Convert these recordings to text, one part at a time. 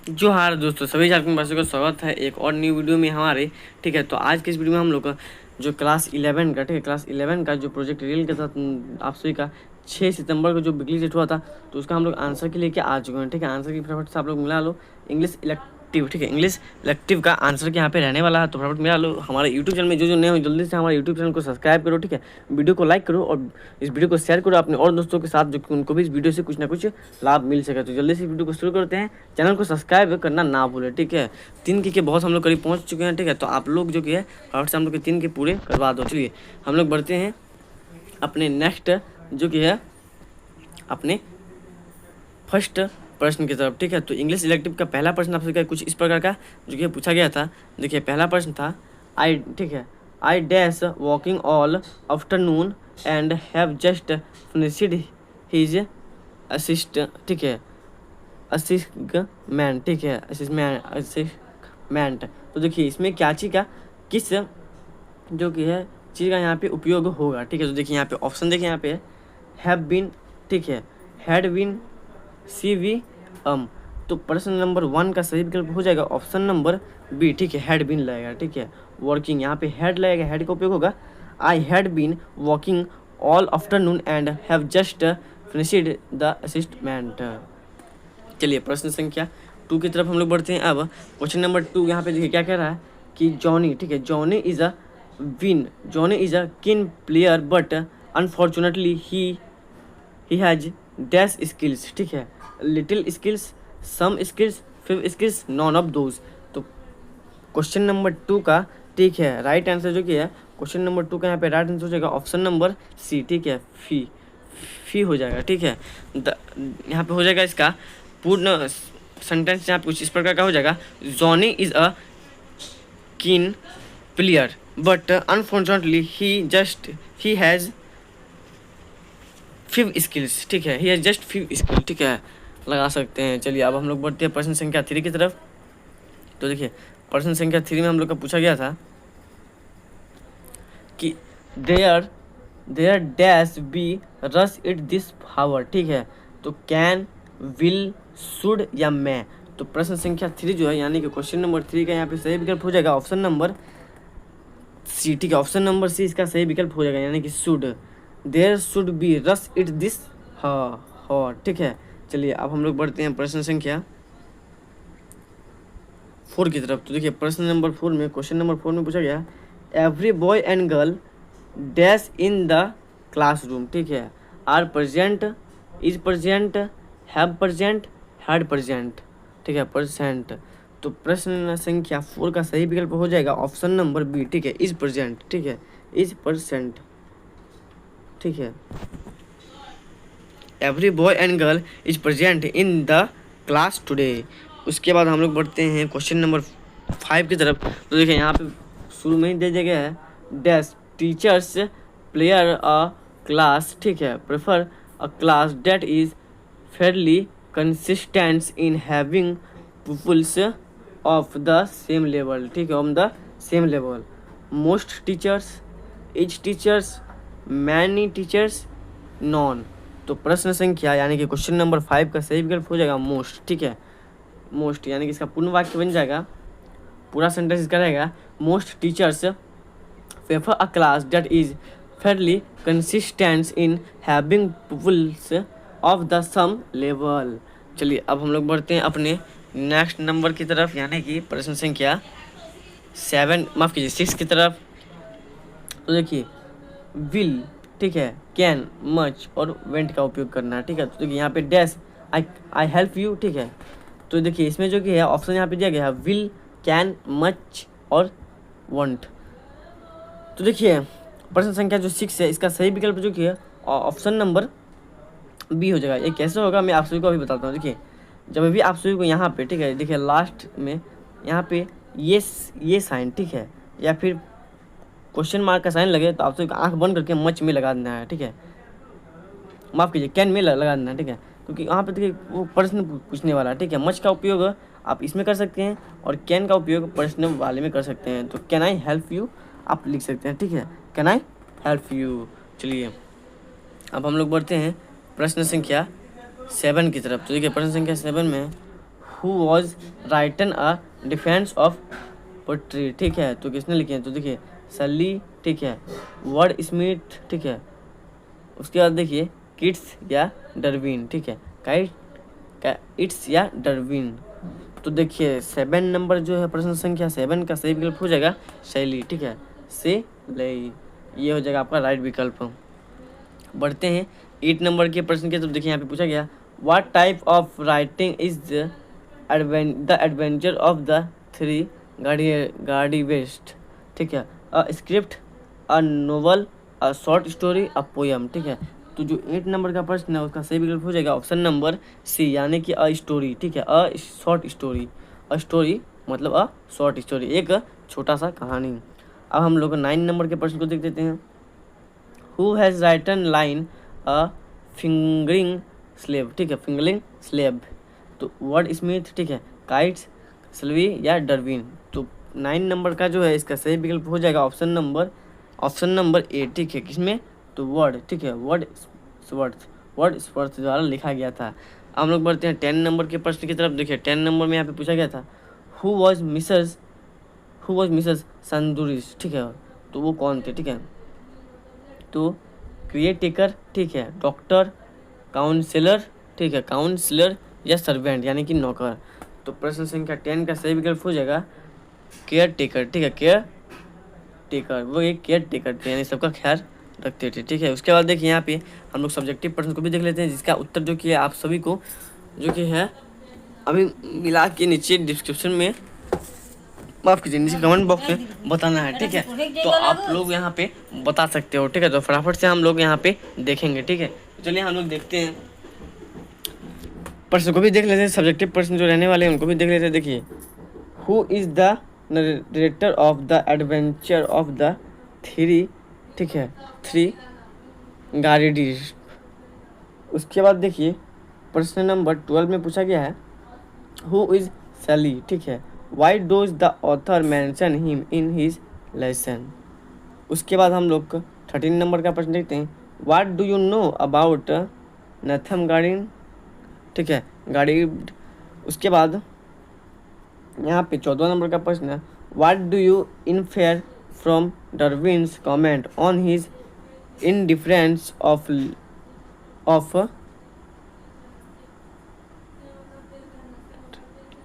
जोहार दोस्तों, सभी झारखंड वासियों का स्वागत है एक और न्यू वीडियो में हमारे। ठीक है, तो आज के इस वीडियो में हम लोग का जो क्लास 11 का, ठीक है, क्लास 11 का जो प्रोजेक्ट रियल के साथ आप सभी का 6 सितंबर को जो बिजली सेट हुआ था, तो उसका हम लोग आंसर के लेके आ चुके हैं। ठीक है, आंसर की फटाफट से आप लोग मिला लो। इंग्लिश इलेक्टिव, ठीक है, इंग्लिश इलेक्टिव का आंसर के यहाँ पे रहने वाला है, तो फटाफट मिला लो। हमारे यूट्यूब चैनल में जो नए हो जल्दी से हमारे यूट्यूब चैनल को सब्सक्राइब करो। ठीक है, वीडियो को लाइक करो और इस वीडियो को शेयर करो अपने और दोस्तों के साथ, जो कि उनको भी इस वीडियो से कुछ ना कुछ लाभ मिल सके। तो जल्दी से वीडियो को शुरू करते हैं। चैनल को सब्सक्राइब करना ना भूलें। ठीक है, 3 के बहुत हम लोग करीब पहुंच चुके हैं। ठीक है, तो आप लोग जो कि है फटाफट से हम लोग के 3 के पूरे करवा दो। चलिए हम लोग बढ़ते हैं अपने नेक्स्ट जो कि है अपने फर्स्ट प्रश्न की तरफ। ठीक है, तो इंग्लिश इलेक्टिव का पहला प्रश्न आपसे कुछ इस प्रकार का जो कि पूछा गया था। देखिए पहला प्रश्न था आई, ठीक है, I dash walking all afternoon and have just finished his assist, ठीक है, असिस्टमेंट, ठीक है, असिस्टमेंट। तो देखिए इसमें क्या चीज़ का किस जो कि है चीज़ का यहाँ पे उपयोग होगा। ठीक है, तो देखिए यहाँ पे ऑप्शन देखिए यहाँ पे हैव बीन, ठीक है, हैड बीन, सी वी तो प्रश्न नंबर 1 का सही विकल्प हो जाएगा ऑप्शन नंबर बी। ठीक है, हैड बीन लगेगा। ठीक है, वर्किंग यहाँ पे हैड लगेगा, हैड का उपयोग होगा I had been walking all afternoon and have just finished the assignment. चलिए प्रश्न संख्या 2 की तरफ हम लोग बढ़ते हैं। अब क्वेश्चन नंबर 2 यहाँ पे देखिए क्या कह रहा है कि जॉनी, ठीक है, Johnny is a Johnny is a keen player but unfortunately he has dash skills, ठीक है, little skills, some skills, few skills, none of those. तो क्वेश्चन नंबर 2 का, ठीक है, राइट आंसर जो कि है क्वेश्चन नंबर 2 का यहाँ पे राइट आंसर हो जाएगा ऑप्शन नंबर सी। ठीक है, फी हो जाएगा। ठीक है, यहाँ पे हो जाएगा इसका पूर्ण सेंटेंस यहाँ पे कुछ इस प्रकार का हो जाएगा जॉनी इज अ कीन player but unfortunately he has five skills. ठीक है, he has just five skill. ठीक है, लगा सकते हैं। चलिए अब हम लोग बढ़ते हैं प्रश्न संख्या 3 की तरफ। तो देखिए प्रश्न संख्या 3 में हम लोग का पूछा गया था कि देयर डैश बी रस इट दिस हावर। ठीक है, तो कैन, विल, शुड या मैं। तो प्रश्न संख्या 3 जो है यानी कि क्वेश्चन नंबर 3 का यहाँ पे सही विकल्प हो जाएगा ऑप्शन नंबर सी। ठीक है, ऑप्शन नंबर सी इसका सही विकल्प हो जाएगा यानी कि शुड, देयर शुड बी रस इट दिस हावर। ठीक है, चलिए अब हम लोग बढ़ते हैं प्रश्न संख्या 4 की तरफ। तो देखिए प्रश्न नंबर 4 में, क्वेश्चन नंबर 4 में पूछा गया every boy and girl dash in the classroom. ठीक है, are present, is present, have present, had present. ठीक है, परसेंट। तो प्रश्न संख्या 4 का सही विकल्प हो जाएगा ऑप्शन नंबर बी। ठीक है, इज प्रेजेंट। ठीक है, इज परसेंट। ठीक है, every boy and girl is present in the class today. उसके बाद हम लोग बढ़ते हैं क्वेश्चन नंबर 5 की तरफ। तो देखिए यहाँ पे शुरू में ही दे दिया गया है dash teachers player a class. ठीक है, prefer a class that is fairly consistent in having peoples of the same level. ठीक है, on the same level, most teachers, each teachers, many teachers, none. तो प्रश्न संख्या यानी कि क्वेश्चन नंबर 5 का सही विकल्प हो जाएगा मोस्ट। ठीक है, मोस्ट यानी कि इसका पूर्ण वाक्य बन जाएगा, पूरा सेंटेंस इसका रहेगा most teachers prefer a class that is fairly consistent in having peoples of the some level. चलिए अब हम लोग बढ़ते हैं अपने नेक्स्ट नंबर की तरफ यानी कि प्रश्न संख्या 7, माफ़ कीजिए 6 की तरफ। तो देखिए विल, ठीक है, कैन, मच और वेंट का उपयोग करना है। ठीक है, तो देखिए यहाँ पे डैश आई हेल्प यू। ठीक है, तो देखिए इसमें जो कि है ऑप्शन यहाँ पे दिया गया है विल, कैन, मच और वॉन्ट। तो देखिए प्रश्न संख्या जो 6 है इसका सही विकल्प जो कि है ऑप्शन नंबर बी हो जाएगा। ये कैसे होगा मैं आप सभी को अभी बताता हूँ। देखिए जब भी आप सभी को यहाँ पे, ठीक है, देखिए लास्ट में यहाँ पे ये साइन, ठीक है, या फिर क्वेश्चन मार्क का साइन लगे तो आप सभी को आँख बंद करके मच में लगा देना है। ठीक है, माफ़ कीजिए कैन में लगा देना है। ठीक है, क्योंकि यहाँ पे देखिए वो प्रश्न पूछने वाला है। ठीक है, मच का उपयोग आप इसमें कर सकते हैं और कैन का उपयोग प्रश्न वाले में कर सकते हैं। तो कैन आई हेल्प यू आप लिख सकते हैं। ठीक है, कैन आई हेल्प यू। चलिए अब हम लोग बढ़ते हैं प्रश्न संख्या 7 की तरफ। तो देखिए प्रश्न संख्या 7 में who was written a defence of poetry, ठीक है। तो किसने लिखे हैं, तो देखिए सली, ठीक है, वर्ड स्मिथ, ठीक है। उसके बाद देखिए किट्स या डार्विन, ठीक है, इट्स या डार्विन। तो देखिए 7 नंबर जो है प्रश्न संख्या 7 का सही विकल्प हो जाएगा शैली, ठीक है, से लई, ये हो जाएगा आपका राइट विकल्प। बढ़ते हैं 8 नंबर के प्रश्न के, तो देखिए यहाँ पे पूछा गया what type of writing is the adventure of the three गाड़ी वेस्ट, ठीक है, a script, a novel, a short story, a poem, ठीक है। तो जो 8 नंबर का प्रश्न है उसका सही विकल्प हो जाएगा ऑप्शन नंबर सी, यानी कि अ स्टोरी, ठीक है, a short story. A story मतलब अ शॉर्ट स्टोरी, एक छोटा सा कहानी। अब हम लोग 9 नंबर के प्रश्न को देख लेते हैं। Who has written line a fingering slab, ठीक है, फिंगरिंग स्लेब। तो वर्ड स्मिथ, ठीक है, काइट्स, स्लवी या डार्विन। तो 9 नंबर का जो है इसका सही विकल्प हो जाएगा ऑप्शन नंबर ए, ठीक है, किसमें, तो वर्ड, ठीक है, वर्ड स्वर्थ द्वारा लिखा गया था। हम लोग बढ़ते हैं 10 नंबर के प्रश्न की तरफ। देखिए 10 नंबर में यहाँ पे पूछा गया था हु वॉज मिसेस संदूरिस, ठीक है, तो वो कौन थे, ठीक है। तो क्रिएटेकर, ठीक है, डॉक्टर, काउंसलर, ठीक है, काउंसलर या सर्वेंट यानी कि नौकर। तो प्रश्न संख्या 10 का सही विकल्प हो जाएगा केयर टेकर, ठीक है, केयर टेकर, वो एक केयर टेकर थे यानी सबका ख्याल रखते थे, ठीक है। उसके बाद देखिए यहाँ पे हम लोग सब्जेक्टिव प्रश्न को भी देख लेते हैं, जिसका उत्तर जो कि है आप सभी को जो कि है अभी मिला के नीचे डिस्क्रिप्शन में, माफ कीजिए, नीचे कमेंट बॉक्स में बताना है, ठीक है। तो आप लोग यहाँ पे बता सकते हो, ठीक है। तो फटाफट से हम लोग यहाँ पे देखेंगे, ठीक है। तो चलिए हम लोग देखते हैं, प्रश्न को भी देख लेते हैं, सब्जेक्टिव प्रश्न जो रहने वाले हैं उनको भी देख लेते हैं। देखिए who is the narrator of the adventure of the three, ठीक है, थ्री गाड़ीज। उसके बाद देखिए प्रश्न नंबर 12 में पूछा गया है हु इज़ सली, ठीक है, why does the author mention him in his lesson. उसके बाद हम लोग 13 नंबर का प्रश्न देखते हैं what do you know about Nathan Garrideb, ठीक है, गाड़ी। उसके बाद यहाँ पे 14 नंबर का प्रश्न है what do you infer from Darwin's comment on his indifference of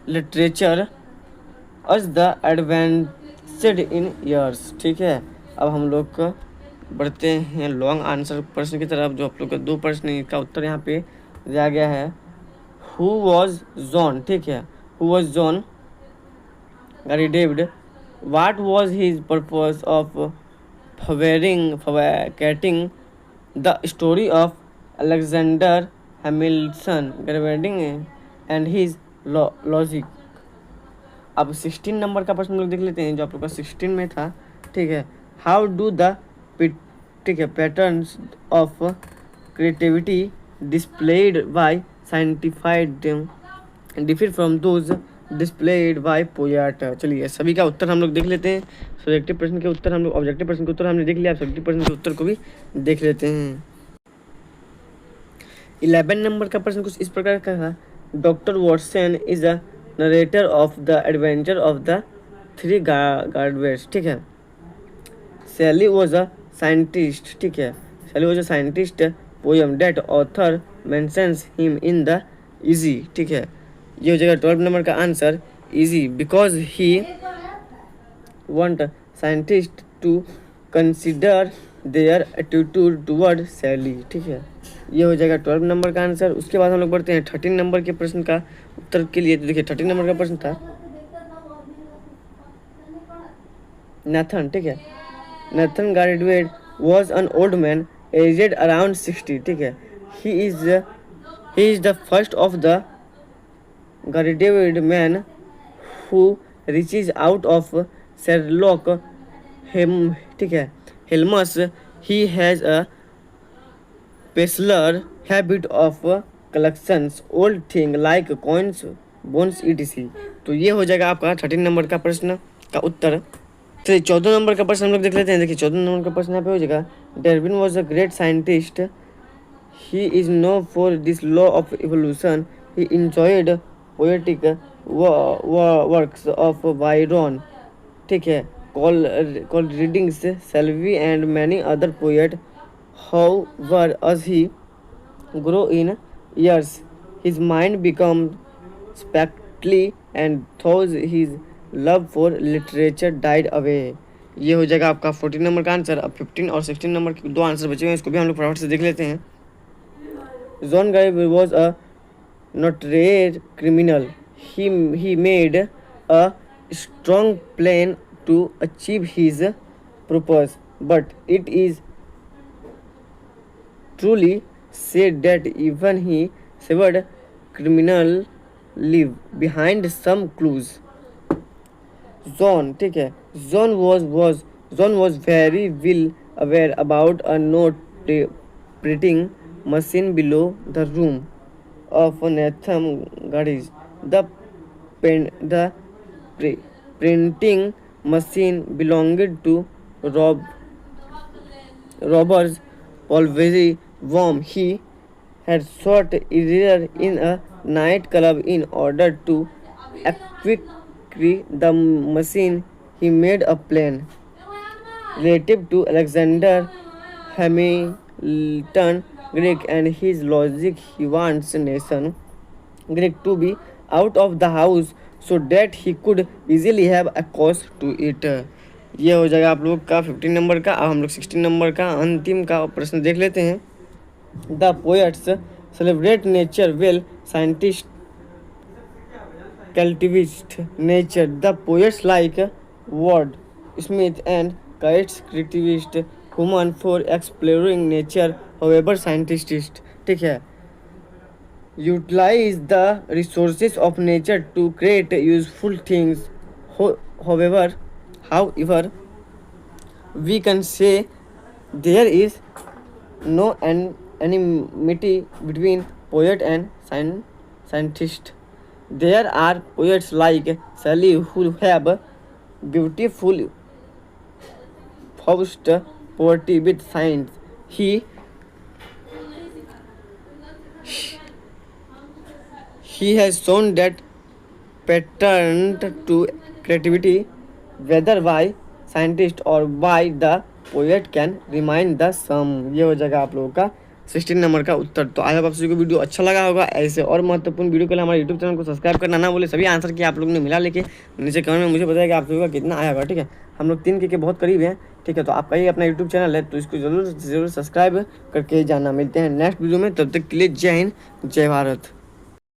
literature as the advanced in years, ठीक है। अब हम लोग बढ़ते हैं लॉन्ग आंसर प्रश्न की तरफ, जो आप लोग का 2 प्रश्न है, इसका उत्तर यहाँ पे दिया गया है हु वॉज जॉन, ठीक है, who was John Garrideb, what was his purpose of fabricating the story of Alexander Hamilton Garrideb and his logic. अब 16 नंबर का प्रश्न लोग देख लेते हैं, जो आप लोग का 16 में था, ठीक है। हाउ डू द, ठीक है, patterns of creativity displayed by scientists differ from those displayed by poet. चलिए सभी का उत्तर हम लोग देख लेते हैं। सब्जेक्टिव प्रश्न के उत्तर हम लोग, ऑब्जेक्टिव प्रश्न के उत्तर हमने देख लिया, सब्जेक्टिव प्रश्न के उत्तर को भी देख लेते हैं। 11 नंबर का प्रश्न कुछ इस प्रकार का है doctor Watson is a narrator of the adventure of the three Garridebs, ठीक है। सैली वॉज अ साइंटिस्ट, ठीक है, Sally was a scientist poem that author mentions him in the essay, ठीक है। ये हो जाएगा 12 नंबर का answer essay because he want scientist to consider their attitude toward Sally, ठीक है। ये हो जाएगा 12 नंबर का आंसर। उसके बाद हम लोग बढ़ते हैं 13 नंबर के प्रश्न का उत्तर के लिए। तो देखिए 13 नंबर का प्रश्न था नाथन, ठीक है, Nathan Garrideb was an old man aged around 60, ठीक है। He is the first of the Garrideb man who reaches out of Sherlock हेम, ठीक है, Holmes. He has a peculiar habit of collections old thing like coins bones etc. तो ये हो जाएगा आपका 13 नंबर का प्रश्न का उत्तर। तो 14 नंबर का प्रश्न हम लोग देख लेते हैं। देखिए 14 नंबर का प्रश्न यहाँ पे हो जाएगा Darwin was a great scientist he is know for this law of evolution he enjoyed poetic works of Byron, ठीक है, Coleridge's Shelley and many other poet. However as he grew in years his mind became spectacly and thus his love for literature died away। ये हो जाएगा आपका 14 number का answer. अब 15 और 16 number के दो आंसर बचे हुए हैं, इसको भी हम लोग फटाफट से देख लेते हैं। John guy was a notorious criminal. He made a strong plan to achieve his purpose, but it is truly said that even he severed criminal leave behind some clues। John, ठीक है, John was very well aware about a note printing machine below the room of Nathan Gadis। The printing machine belonged to Roberts Polvery Worm. He had sought error in a nightclub in order to acquire the machine. He made a plan relative to Alexander Hamilton Greek and his logic. He wants Nathan Greek to be out of the house so that he could easily have access to it। ये हो जाएगा आप लोग का 15 number का। अब हम लोग 16 नंबर का अंतिम का प्रश्न देख लेते हैं। The poets celebrate nature well, scientist cultivate nature. The poets like Wordsworth and Keats criticized human for exploring nature. However scientist, ठीक है, utilize the resources of nature to create useful things। However, we can say there is no enmity between poet and scientist। There are poets like Shelley who have beautiful forced poetry with science। He has shown that pattern to creativity, whether by scientist or by the poet, can remind the sum। ये हो जाएगा आप लोगों का 16 number का उत्तर। तो I hope आप सभी को वीडियो अच्छा लगा होगा। ऐसे और महत्वपूर्ण वीडियो के लिए हमारे यूट्यूब चैनल को सब्सक्राइब करना ना बोले। सभी आंसर किया आप लोगों ने मिला लेके नीचे कमेंट में मुझे बताया कि आप सभी का कितना आया होगा, ठीक है। हम लोग 3 के बहुत करीब हैं, ठीक है। तो आपका ही अपना यूट्यूब चैनल है, तो इसको जरूर सब्सक्राइब करके जाना। मिलते हैं नेक्स्ट वीडियो में, तब तक के लिए जय हिंद, जय भारत।